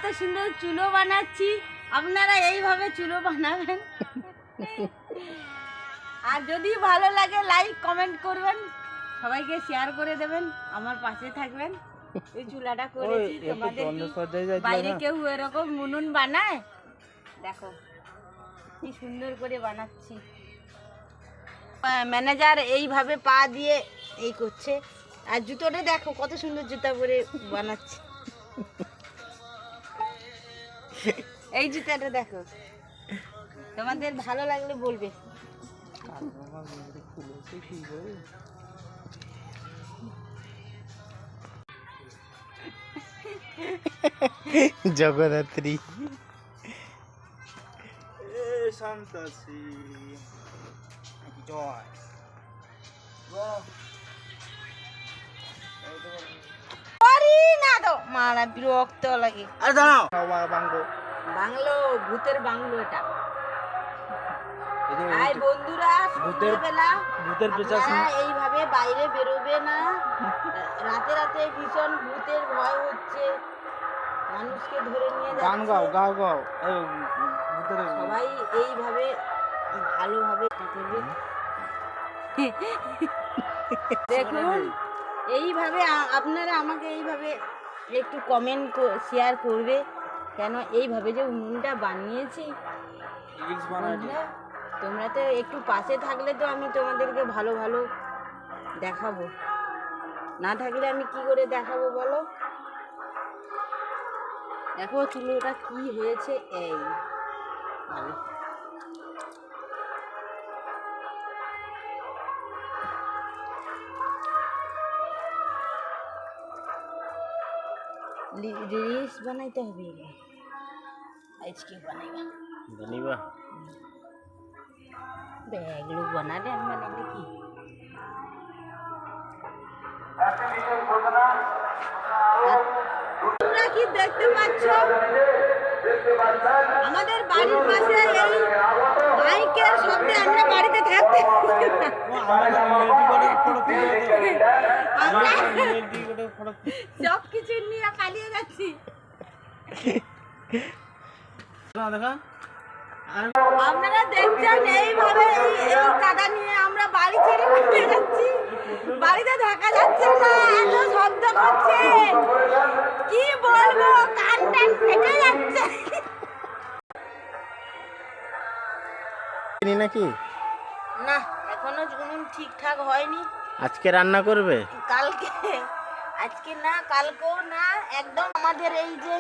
কত সুন্দর চুলো বানাচ্ছি, আপনারা এইভাবে চুলো বানাবেন। আর যদি ভালো লাগে লাইক কমেন্ট করবেন, সবাইকে শেয়ার করে দেবেন, আমার পাশে থাকবেন। এই চুলাটা করেছি, তোমাদের বাইরে কেউ এরকম মুনুন বানায়? দেখো কি সুন্দর করে বানাচ্ছি। ম্যানেজার এইভাবে পা দিয়ে এই করছে, আর জুতোটা দেখো কত সুন্দর জুতা পরে বানাচ্ছে। এই জুতাটা দেখো, তোমাদের ভালো লাগলে বলবে। জগদ্ধাত্রী শান্তাসি জয় না তো মারা বিরক্ত লাগে। আরে দাঁড়াও বাংলো বাংলো, ভূতের বাংলো এটা। আই বন্ধুরা, ভূতের পেছনে এইভাবে বাইরে বেরোবে না। রাতে রাতে ভীষণ ভূতের ভয় হচ্ছে, মানুষকে ধরে নিয়ে গান গাও যাচ্ছে। গাও গাও সবাই এইভাবে ভালোভাবে থাকবে। দেখুন এইভাবে আপনারা আমাকে এইভাবে একটু কমেন্ট শেয়ার করবে, কেন এইভাবে যে উনুনটা বানিয়েছি। বন্ধুরা, তোমরা তো একটু পাশে থাকলে তো আমি তোমাদেরকে ভালো ভালো দেখাবো, না থাকলে আমি কি করে দেখাবো বলো। দেখো চুলোটা কি হয়েছে। এই ভালো রিলস বানাইতে হবে, আজকে বানাইবা ব্যাগ লোক বানালে আমি বানাইলে কি। তোমরা কি দেখতে পাচ্ছ, আমাদের বাড়ির পাশে এই মাইকের শব্দে আমরা বাড়িতে থাকতে সব কিছু নিয়ে পালিয়ে যাচ্ছি। আপনারা দেখছেন এইভাবে এই কাদা নিয়ে আমরা বাড়ি ছেড়ে পালিয়ে যাচ্ছি, বাড়িতে থাকা যাচ্ছে না, এত শব্দ করছে কি বলবো, কান টান ফেটে যাচ্ছে। নাকি না এখনো কোনো ঠিকঠাক হয়নি। আজকে রান্না করবে? কালকে, আজকে না কালকেও না, একদম আমাদের এই যে